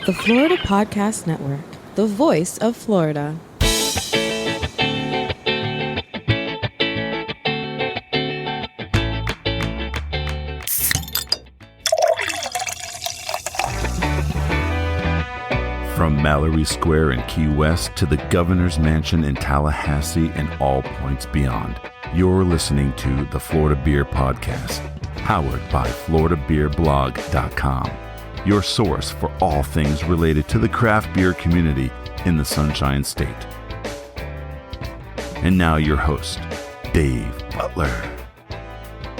The Florida Podcast Network, the voice of Florida. From Mallory Square in Key West to the Governor's Mansion in Tallahassee and all points beyond, you're listening to the Florida Beer Podcast, powered by FloridaBeerBlog.com, your source for all things related to the craft beer community in the Sunshine State. And now your host, Dave Butler.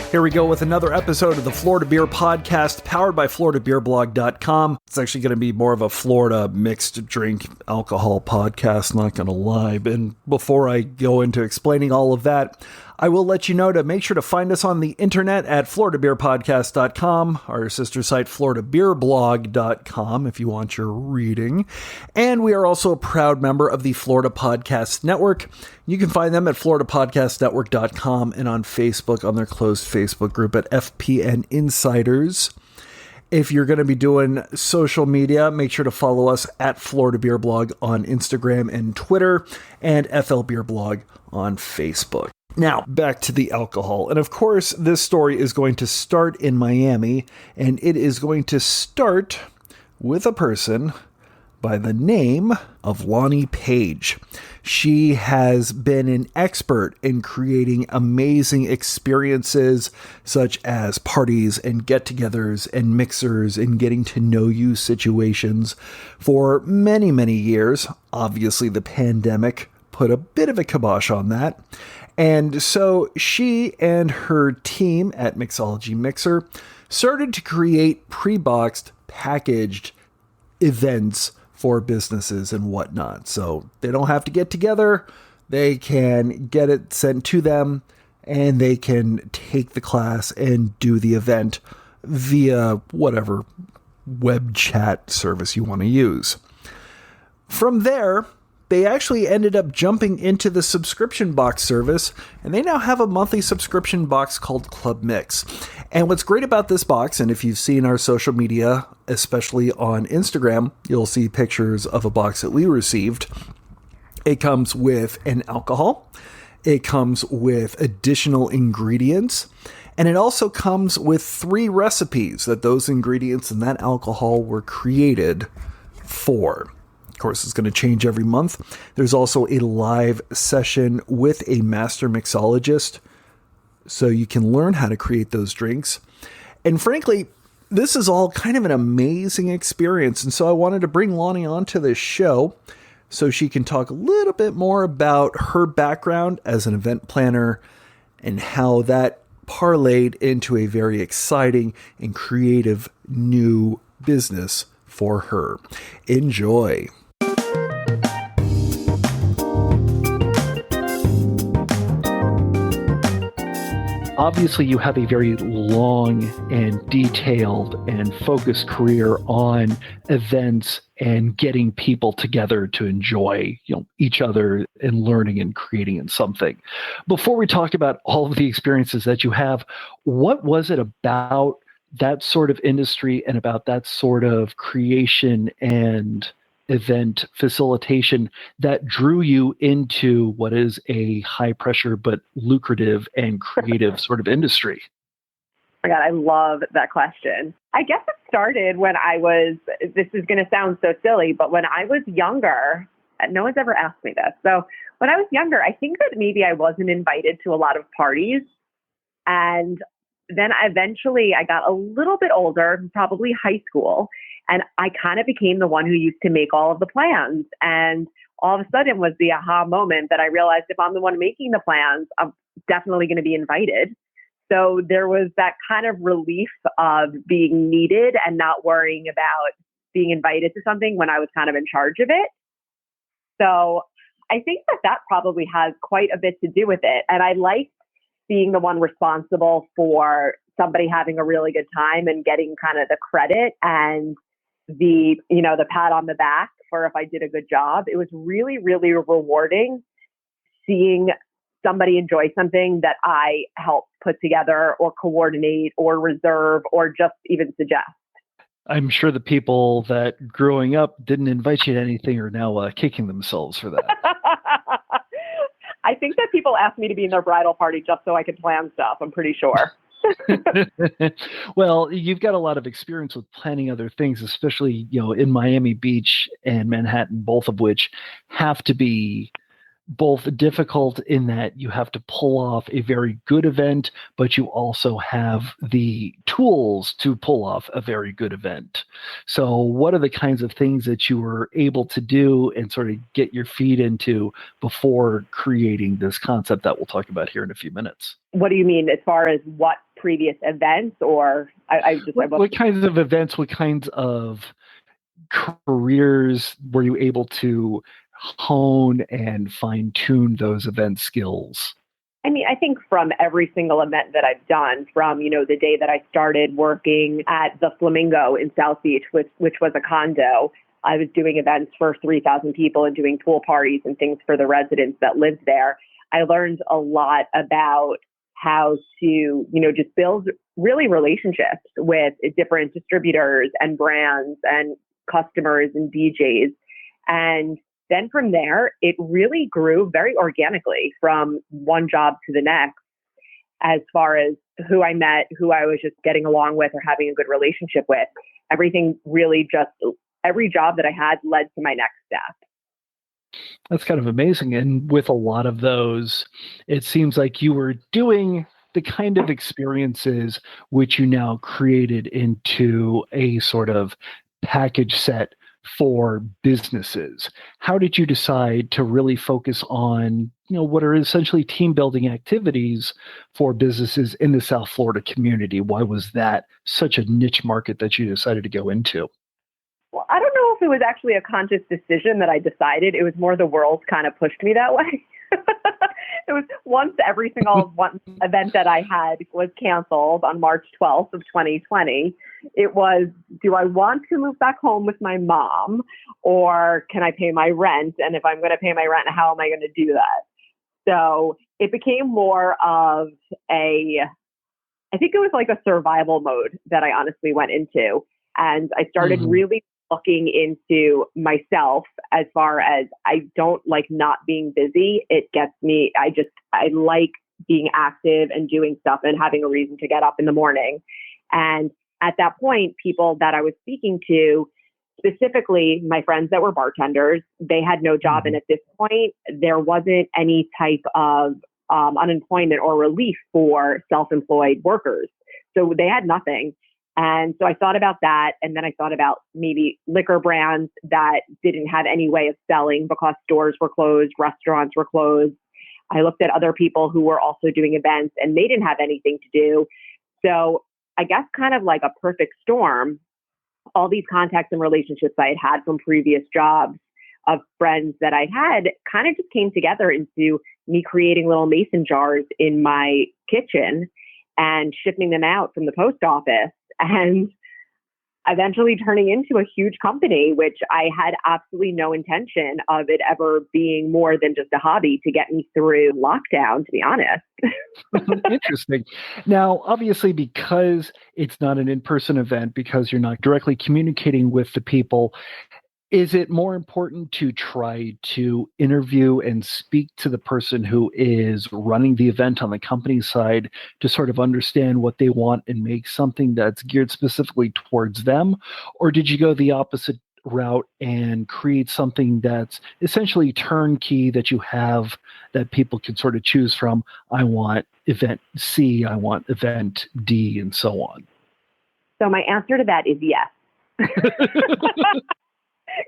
Here we go with another episode of the Florida Beer Podcast, powered by FloridaBeerBlog.com. It's actually going to be more of a Florida mixed drink alcohol podcast, not going to lie. And before I go into explaining all of that, I will let you know to make sure to find us on the internet at FloridaBeerPodcast.com, our sister site FloridaBeerBlog.com if you want your reading. And we are also a proud member of the Florida Podcast Network. You can find them at FloridaPodcastNetwork.com and on Facebook on their closed Facebook group at FPN Insiders. If you're going to be doing social media, make sure to follow us at Florida Beer Blog on Instagram and Twitter and FL Beer Blog on Facebook. Now, back to the alcohol. And of course, this story is going to start in Miami, and it is going to start with a person by the name of Loni Paige. She has been an expert in creating amazing experiences such as parties and get-togethers and mixers and getting to know you situations for many, many years. Obviously, the pandemic put a bit of a kibosh on that. And so she and her team at Mixology Mixer started to create pre-boxed, packaged events for businesses and whatnot. So they don't have to get together. They can get it sent to them and they can take the class and do the event via whatever web chat service you want to use. From there, they actually ended up jumping into the subscription box service, and they now have a monthly subscription box called Club Mix. And what's great about this box, and if you've seen our social media, especially on Instagram, you'll see pictures of a box that we received. It comes with an alcohol, it comes with additional ingredients, and it also comes with 3 recipes that those ingredients and that alcohol were created for. Of course, it's going to change every month. There's also a live session with a master mixologist, so you can learn how to create those drinks. And frankly, this is all kind of an amazing experience. And so I wanted to bring Loni onto this show so she can talk a little bit more about her background as an event planner and how that parlayed into a very exciting and creative new business for her. Enjoy. Obviously, you have a very long and detailed and focused career on events and getting people together to enjoy, each other and learning and creating in something. Before we talk about all of the experiences that you have, what was it about that sort of industry and about that sort of creation and event facilitation that drew you into what is a high pressure but lucrative and creative sort of industry? Oh my God, I love that question. I guess it started when this is going to sound so silly, but when I was younger, no one's ever asked me this. So when I was younger, I think that maybe I wasn't invited to a lot of parties. And then eventually I got a little bit older, probably high school, and I kind of became the one who used to make all of the plans. And all of a sudden was the aha moment that I realized if I'm the one making the plans, I'm definitely going to be invited. So there was that kind of relief of being needed and not worrying about being invited to something when I was kind of in charge of it. So I think that probably has quite a bit to do with it. And I liked being the one responsible for somebody having a really good time and getting kind of the credit and the pat on the back for if I did a good job. It was really, really rewarding seeing somebody enjoy something that I helped put together or coordinate or reserve or just even suggest. I'm sure the people that growing up didn't invite you to anything are now kicking themselves for that. I think that people ask me to be in their bridal party just so I can plan stuff. I'm pretty sure. Well, you've got a lot of experience with planning other things, especially, in Miami Beach and Manhattan, both of which have to be both difficult in that you have to pull off a very good event, but you also have the tools to pull off a very good event. So what are the kinds of things that you were able to do and sort of get your feet into before creating this concept that we'll talk about here in a few minutes? What do you mean as far as what previous events, or what kinds of events, what kinds of careers were you able to hone and fine-tune those event skills? I mean, I think from every single event that I've done, from, the day that I started working at the Flamingo in South Beach, which was a condo, I was doing events for 3,000 people and doing pool parties and things for the residents that lived there. I learned a lot about how to, just build really relationships with different distributors and brands and customers and DJs. And then from there, it really grew very organically from one job to the next, as far as who I met, who I was just getting along with or having a good relationship with. Everything really every job that I had led to my next step. That's kind of amazing. And with a lot of those, it seems like you were doing the kind of experiences which you now created into a sort of package set for businesses. How did you decide to really focus on, what are essentially team building activities for businesses in the South Florida community? Why was that such a niche market that you decided to go into? Well, I don't know if it was actually a conscious decision that I decided. It was more the world kind of pushed me that way. It was once every single one event that I had was canceled on March 12th of 2020. It was, do I want to move back home with my mom, or can I pay my rent? And if I'm going to pay my rent, how am I going to do that? So it became more of I think it was like a survival mode that I honestly went into. And I started really looking into myself as far as I don't like not being busy. It gets me, I like being active and doing stuff and having a reason to get up in the morning. And at that point, people that I was speaking to, specifically my friends that were bartenders, they had no job. And at this point, there wasn't any type of unemployment or relief for self-employed workers. So they had nothing. And so I thought about that. And then I thought about maybe liquor brands that didn't have any way of selling because stores were closed, restaurants were closed. I looked at other people who were also doing events and they didn't have anything to do. So I guess kind of like a perfect storm, all these contacts and relationships I had from previous jobs of friends that I had kind of just came together into me creating little mason jars in my kitchen and shipping them out from the post office, and eventually turning into a huge company, which I had absolutely no intention of it ever being more than just a hobby to get me through lockdown, to be honest. Interesting. Now, obviously, because it's not an in-person event, because you're not directly communicating with the people, is it more important to try to interview and speak to the person who is running the event on the company side to sort of understand what they want and make something that's geared specifically towards them? Or did you go the opposite route and create something that's essentially turnkey that you have that people can sort of choose from? I want event C, I want event D, and so on. So my answer to that is yes.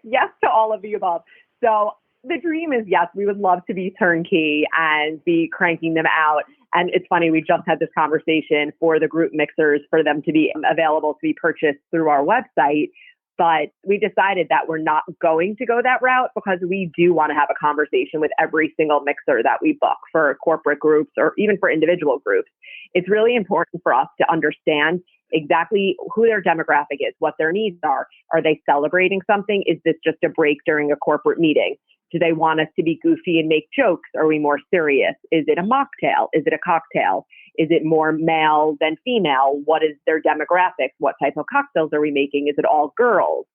Yes to all of the above. So the dream is, yes, we would love to be turnkey and be cranking them out. And it's funny, we just had this conversation for the group mixers for them to be available to be purchased through our website. But we decided that we're not going to go that route because we do want to have a conversation with every single mixer that we book for corporate groups or even for individual groups. It's really important for us to understand exactly who their demographic is, what their needs are. Are they celebrating something? Is this just a break during a corporate meeting? Do they want us to be goofy and make jokes? Are we more serious? Is it a mocktail? Is it a cocktail? Is it more male than female? What is their demographics? What type of cocktails are we making? Is it all girls?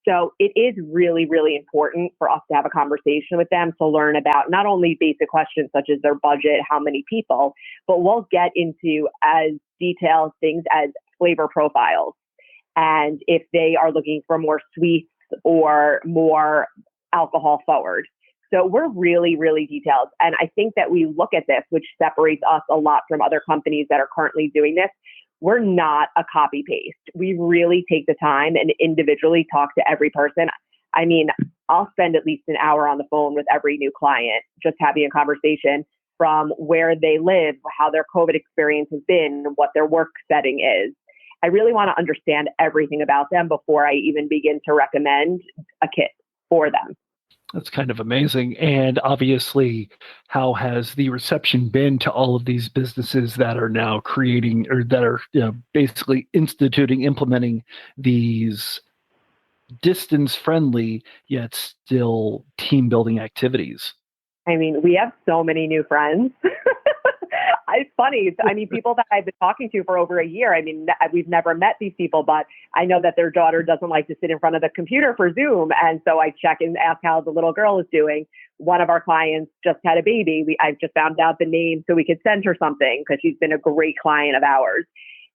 So it is really, really important for us to have a conversation with them to learn about not only basic questions such as their budget, how many people, but we'll get into as detailed things as flavor profiles. And if they are looking for more sweets or more alcohol forward. So we're really, really detailed. And I think that we look at this, which separates us a lot from other companies that are currently doing this. We're not a copy paste. We really take the time and individually talk to every person. I mean, I'll spend at least an hour on the phone with every new client, just having a conversation from where they live, how their COVID experience has been, what their work setting is. I really want to understand everything about them before I even begin to recommend a kit for them. That's kind of amazing. And obviously, how has the reception been to all of these businesses that are now creating or that are basically implementing these distance-friendly yet still team-building activities? I mean, we have so many new friends. It's funny. I mean, people that I've been talking to for over a year, I mean, we've never met these people, but I know that their daughter doesn't like to sit in front of the computer for Zoom. And so I check and ask how the little girl is doing. One of our clients just had a baby. I just found out the name so we could send her something because she's been a great client of ours.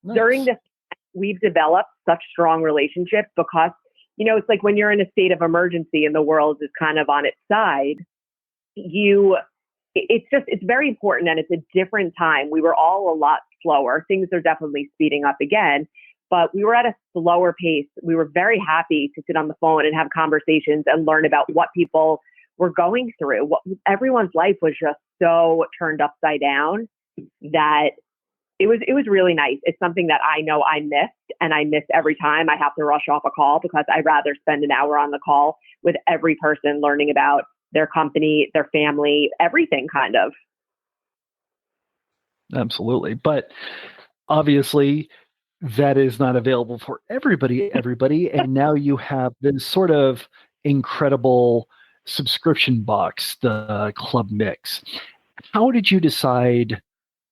Nice. During this, we've developed such strong relationships because, it's like when you're in a state of emergency and the world is kind of on its side, it's very important, and it's a different time. We were all a lot slower. Things are definitely speeding up again, but we were at a slower pace. We were very happy to sit on the phone and have conversations and learn about what people were going through. Everyone's life was just so turned upside down that it was really nice. It's something that I know I missed, and I miss every time I have to rush off a call because I'd rather spend an hour on the call with every person learning about their company, their family, everything kind of. Absolutely. But obviously that is not available for everybody. And now you have this sort of incredible subscription box, the Club Mix. How did you decide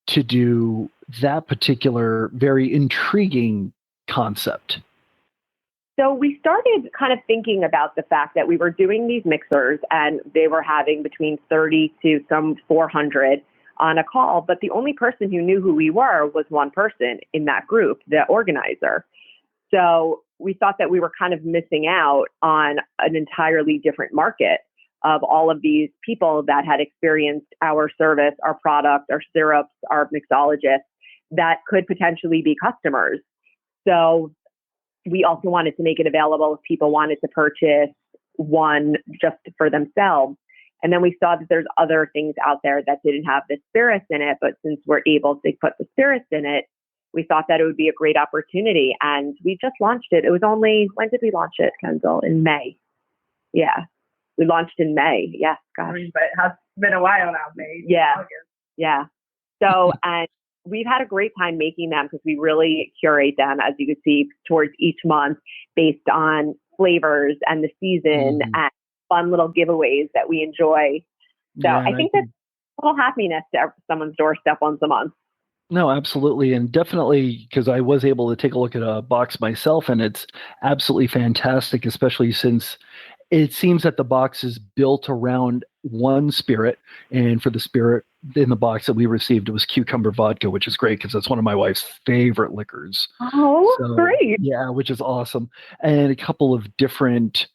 to do that particular very intriguing concept? So we started kind of thinking about the fact that we were doing these mixers and they were having between 30 to some 400 on a call, but the only person who knew who we were was one person in that group, the organizer. So we thought that we were kind of missing out on an entirely different market of all of these people that had experienced our service, our product, our syrups, our mixologists that could potentially be customers. So we also wanted to make it available if people wanted to purchase one just for themselves. And then we saw that there's other things out there that didn't have the spirits in it, but since we're able to put the spirits in it, we thought that it would be a great opportunity. And we just launched it. It was only, when did we launch it, Kenzel? In May. Yeah. We launched in May. Yes, gosh. But it has been a while now, May. Yeah. August. Yeah. So, and we've had a great time making them because we really curate them, as you can see, towards each month based on flavors and the season and fun little giveaways that we enjoy. So I think that's a little happiness to someone's doorstep once a month. No, absolutely. And definitely, because I was able to take a look at a box myself, and it's absolutely fantastic, especially since it seems that the box is built around one spirit. And for the spirit in the box that we received, it was cucumber vodka, which is great because that's one of my wife's favorite liquors. Oh, so, great. Yeah, which is awesome. And a couple of different,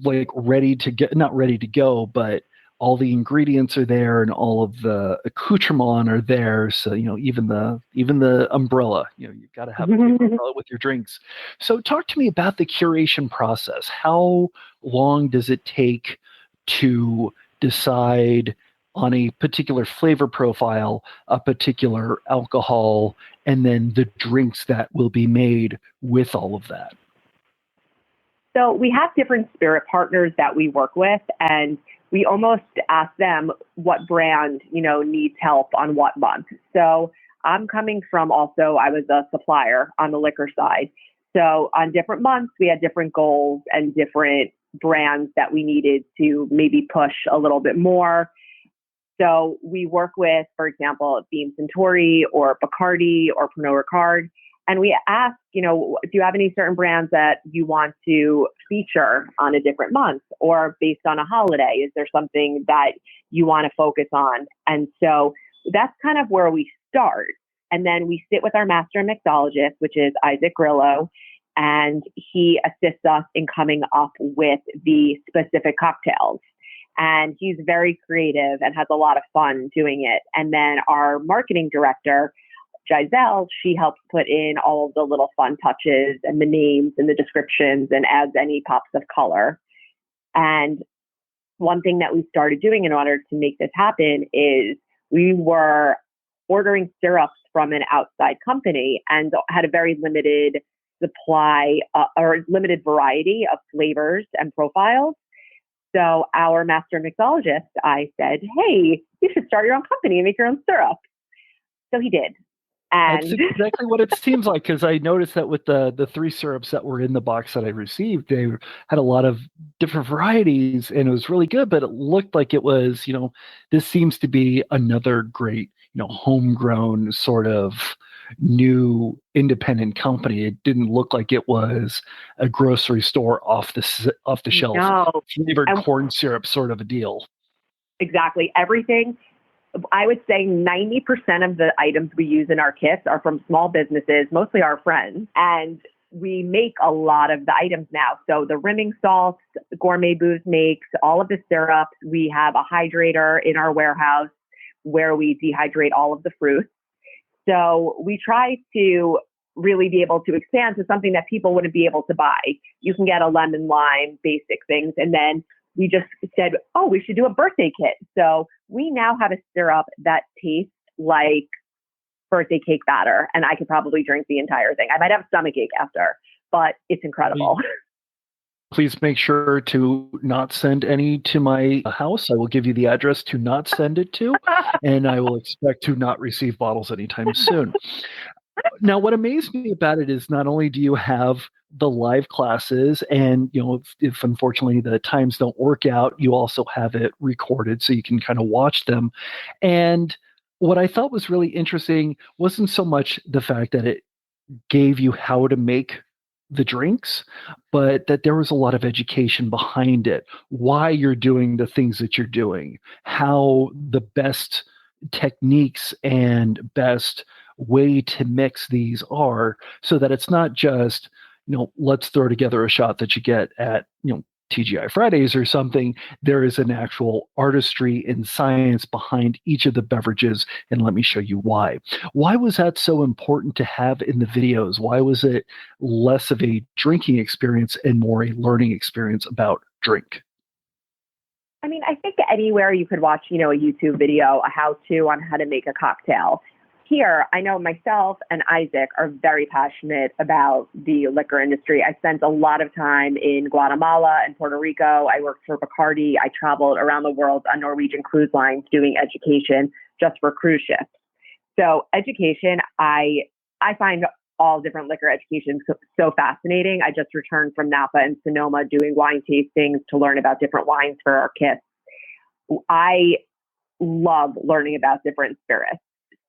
like not ready to go, but all the ingredients are there and all of the accoutrements are there. So, even the umbrella, you've got to have a paper umbrella with your drinks. So talk to me about the curation process. How long does it take to decide on a particular flavor profile, a particular alcohol, and then the drinks that will be made with all of that? So we have different spirit partners that we work with, and we almost ask them what brand, needs help on what month. So I'm coming from I was a supplier on the liquor side. So on different months, we had different goals and different brands that we needed to maybe push a little bit more. So we work with, for example, Beam Suntory or Bacardi or Pernod Ricard. And we ask, do you have any certain brands that you want to feature on a different month or based on a holiday? Is there something that you want to focus on? And so that's kind of where we start. And then we sit with our master mixologist, which is Isaac Grillo, and he assists us in coming up with the specific cocktails. And he's very creative and has a lot of fun doing it. And then our marketing director, Giselle, she helps put in all of the little fun touches and the names and the descriptions and adds any pops of color. And one thing that we started doing in order to make this happen is we were ordering syrups from an outside company and had a very limited supply or limited variety of flavors and profiles. So our master mixologist, I said, hey, you should start your own company and make your own syrup. So he did. And that's exactly what it seems like, because I noticed that with the 3 syrups that were in the box that I received, they had a lot of different varieties and it was really good, but it looked like it was, this seems to be another great, homegrown sort of new independent company. It didn't look like it was a grocery store off the shelf flavored corn syrup sort of a deal. Exactly. Everything. I would say 90% of the items we use in our kits are from small businesses, mostly our friends. And we make a lot of the items now. So the rimming salts, Gourmet Booze makes, all of the syrups. We have a hydrator in our warehouse where we dehydrate all of the fruits. So we try to really be able to expand to something that people wouldn't be able to buy. You can get a lemon lime, basic things, and then we just said, oh, we should do a birthday kit. So we now have a syrup that tastes like birthday cake batter, and I could probably drink the entire thing. I might have a stomachache after, but it's incredible. Please make sure to not send any to my house. I will give you the address to not send it to, and I will expect to not receive bottles anytime soon. Now, what amazed me about it is not only do you have the live classes and, if unfortunately the times don't work out, you also have it recorded so you can kind of watch them. And what I thought was really interesting wasn't so much the fact that it gave you how to make the drinks, but that there was a lot of education behind it, why you're doing the things that you're doing, how the best techniques and best way to mix these are, so that it's not just, let's throw together a shot that you get at, TGI Fridays or something. There is an actual artistry and science behind each of the beverages, and let me show you why. Why was that so important to have in the videos? Why was it less of a drinking experience and more a learning experience about drink? I mean, I think anywhere you could watch, a YouTube video, a how-to on how to make a cocktail. Here, I know myself and Isaac are very passionate about the liquor industry. I spent a lot of time in Guatemala and Puerto Rico. I worked for Bacardi. I traveled around the world on Norwegian cruise lines doing education just for cruise ships. So education, I find all different liquor education so fascinating. I just returned from Napa and Sonoma doing wine tastings to learn about different wines for our kits. I love learning about different spirits.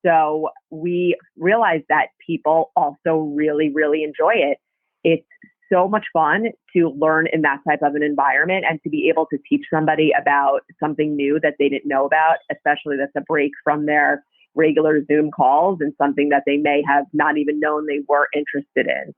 So we realized that people also really, really enjoy it. It's so much fun to learn in that type of an environment and to be able to teach somebody about something new that they didn't know about, especially that's a break from their regular Zoom calls and something that they may have not even known they were interested in.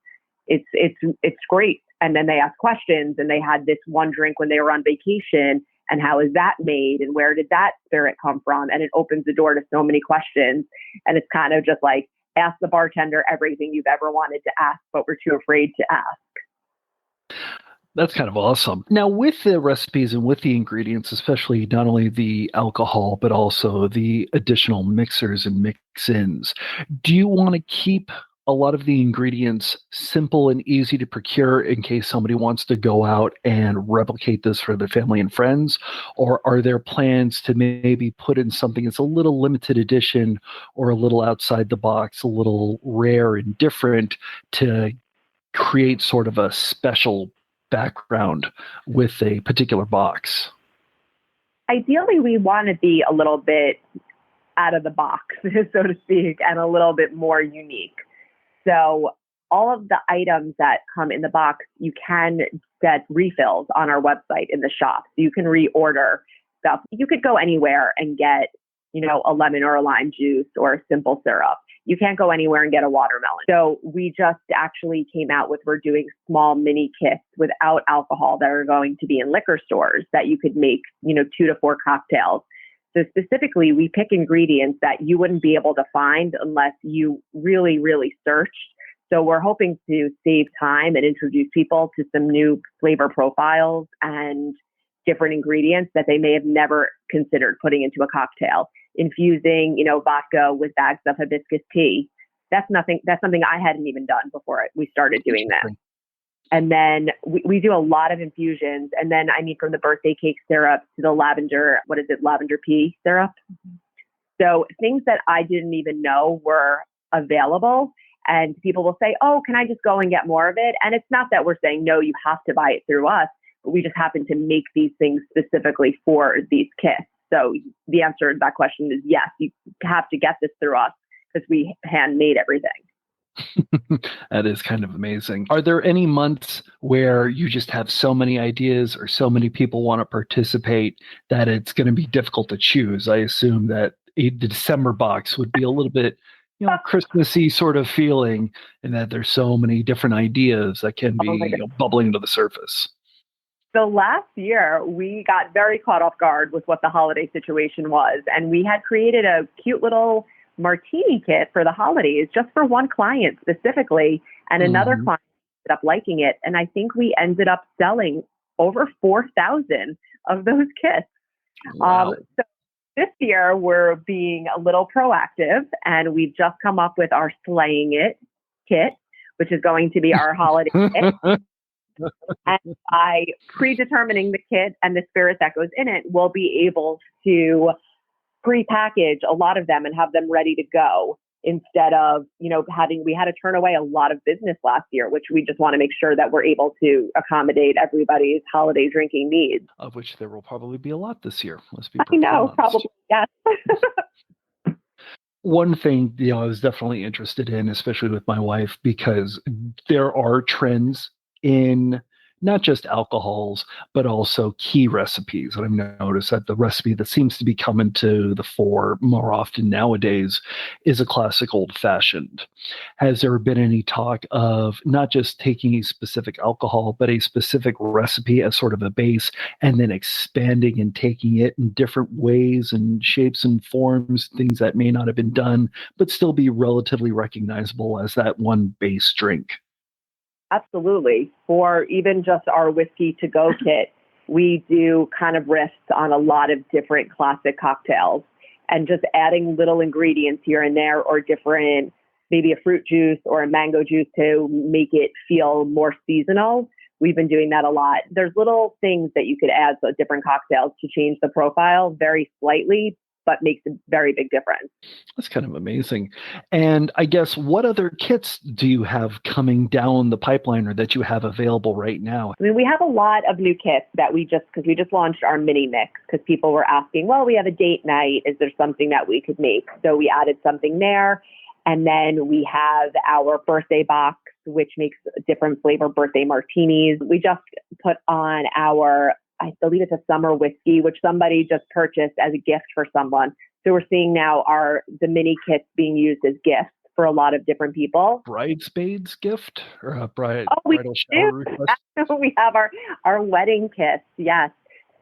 It's great. And then they ask questions, and they had this one drink when they were on vacation, and how is that made, and where did that spirit come from? And it opens the door to so many questions. And it's kind of just like, ask the bartender everything you've ever wanted to ask, but were too afraid to ask. That's kind of awesome. Now, with the recipes and with the ingredients, especially not only the alcohol, but also the additional mixers and mix-ins, do you want to keep a lot of the ingredients simple and easy to procure in case somebody wants to go out and replicate this for their family and friends? Or are there plans to maybe put in something that's a little limited edition or a little outside the box, a little rare and different to create sort of a special background with a particular box? Ideally, we want to be a little bit out of the box, so to speak, and a little bit more unique. So all of the items that come in the box, you can get refills on our website in the shop. So you can reorder stuff. You could go anywhere and get, a lemon or a lime juice or a simple syrup. You can't go anywhere and get a watermelon. So we just actually came out with, we're doing small mini kits without alcohol that are going to be in liquor stores that you could make, 2 to 4 cocktails. So specifically, we pick ingredients that you wouldn't be able to find unless you really, really searched. So we're hoping to save time and introduce people to some new flavor profiles and different ingredients that they may have never considered putting into a cocktail. Infusing, vodka with bags of hibiscus tea. That's something I hadn't even done before we started doing that. And then we do a lot of infusions. And then from the birthday cake syrup to the lavender pea syrup. So things that I didn't even know were available. And people will say, oh, can I just go and get more of it? And it's not that we're saying, no, you have to buy it through us, but we just happen to make these things specifically for these kits. So the answer to that question is yes, you have to get this through us because we handmade everything. That is kind of amazing. Are there any months where you just have so many ideas or so many people want to participate that it's going to be difficult to choose? I assume that the December box would be a little bit, Christmassy sort of feeling, and that there's so many different ideas that can be bubbling to the surface. So last year, we got very caught off guard with what the holiday situation was. And we had created a cute little martini kit for the holidays just for one client specifically. And another client ended up liking it. And I think we ended up selling over 4,000 of those kits. Wow. So this year, we're being a little proactive. And we've just come up with our Slaying It kit, which is going to be our holiday kit. And by predetermining the kit and the spirit that goes in it, we'll be able to pre-package a lot of them and have them ready to go instead of, we had to turn away a lot of business last year, which we just want to make sure that we're able to accommodate everybody's holiday drinking needs. Of which there will probably be a lot this year. Let's be I know, probably, yes. One thing, I was definitely interested in, especially with my wife, because there are trends in not just alcohols, but also key recipes. And I've noticed that the recipe that seems to be coming to the fore more often nowadays is a classic old-fashioned. Has there been any talk of not just taking a specific alcohol, but a specific recipe as sort of a base, and then expanding and taking it in different ways and shapes and forms, things that may not have been done, but still be relatively recognizable as that one base drink? Absolutely. For even just our whiskey to go kit, we do kind of riffs on a lot of different classic cocktails and just adding little ingredients here and there or different, maybe a fruit juice or a mango juice to make it feel more seasonal. We've been doing that a lot. There's little things that you could add to different cocktails to change the profile very slightly, but makes a very big difference. That's kind of amazing. And I guess, what other kits do you have coming down the pipeline or that you have available right now? We have a lot of new kits that because we just launched our mini mix because people were asking, well, we have a date night. Is there something that we could make? So we added something there. And then we have our birthday box, which makes different flavor birthday martinis. We just put on I believe it's a summer whiskey, which somebody just purchased as a gift for someone. So we're seeing now the mini kits being used as gifts for a lot of different people. Bridesmaids gift or a bridal shower request? We have our wedding kits, yes.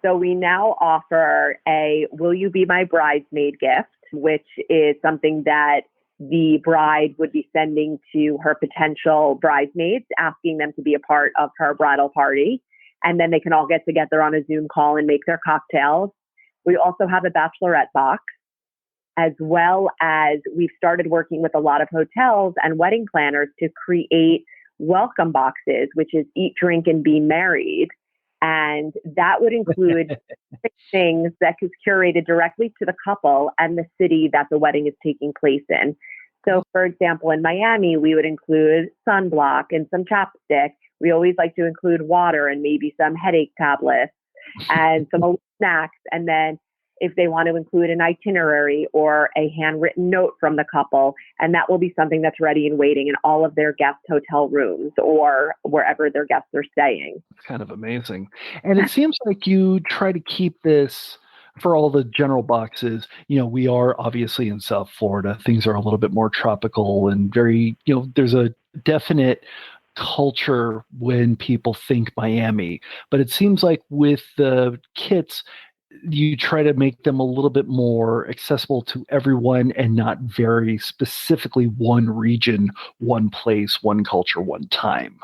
So we now offer a Will You Be My Bridesmaid gift, which is something that the bride would be sending to her potential bridesmaids, asking them to be a part of her bridal party. And then they can all get together on a Zoom call and make their cocktails. We also have a bachelorette box, as well as we've started working with a lot of hotels and wedding planners to create welcome boxes, which is eat, drink, and be married. And that would include things that is curated directly to the couple and the city that the wedding is taking place in. So, for example, in Miami, we would include sunblock and some chapstick. We always like to include water and maybe some headache tablets and some snacks. And then if they want to include an itinerary or a handwritten note from the couple, and that will be something that's ready and waiting in all of their guest hotel rooms or wherever their guests are staying. It's kind of amazing. And it seems like you try to keep this for all the general boxes. We are obviously in South Florida. Things are a little bit more tropical and very, there's a definite culture when people think Miami. But it seems like with the kits, you try to make them a little bit more accessible to everyone and not very specifically one region, one place, one culture, one time.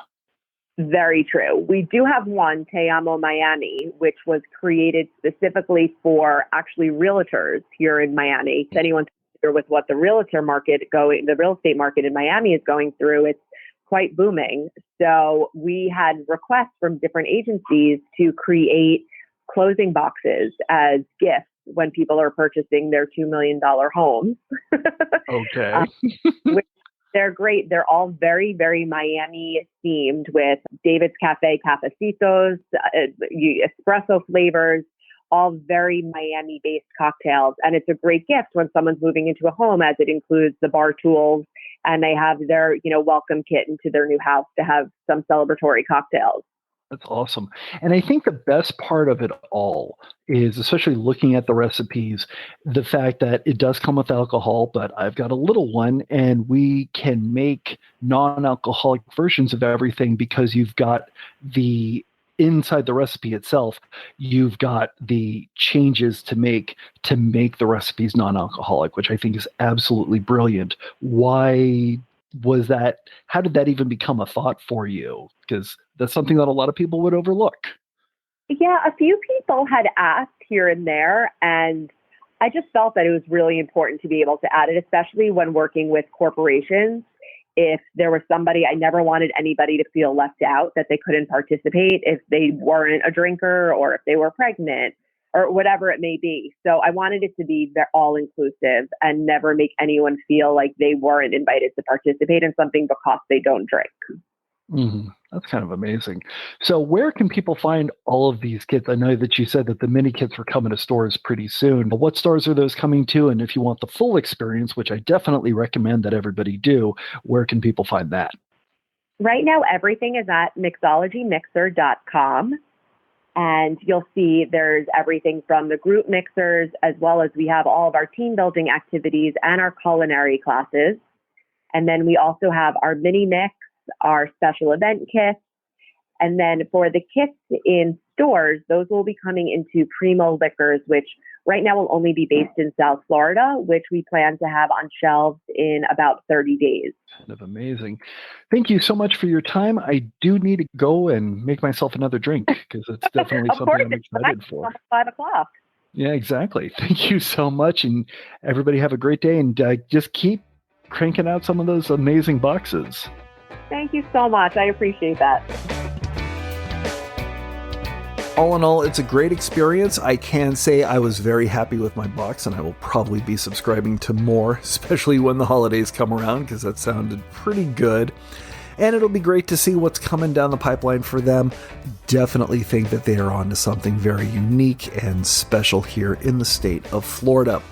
Very true. We do have one, Te Amo Miami, which was created specifically for actually realtors here in Miami. If anyone's familiar with what the real estate market in Miami is going through, it's quite booming. So we had requests from different agencies to create closing boxes as gifts when people are purchasing their $2 million homes. Okay. Which they're great. They're all very, very Miami themed with David's Cafe Cafecitos, espresso flavors, all very Miami based cocktails. And it's a great gift when someone's moving into a home, as it includes the bar tools and they have their, welcome kit into their new house to have some celebratory cocktails. That's awesome. And I think the best part of it all is, especially looking at the recipes, the fact that it does come with alcohol, but I've got a little one and we can make non-alcoholic versions of everything because you've got inside the recipe itself, you've got the changes to make the recipes non-alcoholic, which I think is absolutely brilliant. Why was that? How did that even become a thought for you? Because that's something that a lot of people would overlook. Yeah, a few people had asked here and there, and I just felt that it was really important to be able to add it, especially when working with corporations. If there was somebody, I never wanted anybody to feel left out, that they couldn't participate if they weren't a drinker or if they were pregnant or whatever it may be. So I wanted it to be all inclusive and never make anyone feel like they weren't invited to participate in something because they don't drink. Mm-hmm. That's kind of amazing. So where can people find all of these kits? I know that you said that the mini kits were coming to stores pretty soon. But what stores are those coming to? And if you want the full experience, which I definitely recommend that everybody do, where can people find that? Right now, everything is at mixologymixer.com. And you'll see there's everything from the group mixers, as well as we have all of our team building activities and our culinary classes. And then we also have our mini mix, our special event kits. And then for the kits in stores, those will be coming into Primo Liquors, which right now will only be based in South Florida, which we plan to have on shelves in about 30 days. Kind of amazing. Thank you so much for your time. I do need to go and make myself another drink because it's definitely something I'm excited for. It's 5 o'clock. Yeah, exactly. Thank you so much. And everybody have a great day, and just keep cranking out some of those amazing boxes. Thank you so much. I appreciate that. All in all, it's a great experience. I can say I was very happy with my box, and I will probably be subscribing to more, especially when the holidays come around, because that sounded pretty good. And it'll be great to see what's coming down the pipeline for them. Definitely think that they are onto something very unique and special here in the state of Florida.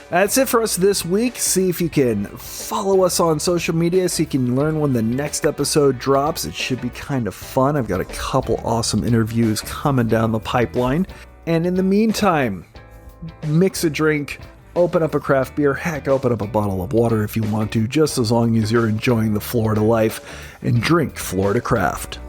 That's it for us this week. See if you can follow us on social media so you can learn when the next episode drops. It should be kind of fun. I've got a couple awesome interviews coming down the pipeline. And in the meantime, mix a drink, open up a craft beer, heck, open up a bottle of water if you want to, just as long as you're enjoying the Florida life, and drink Florida craft.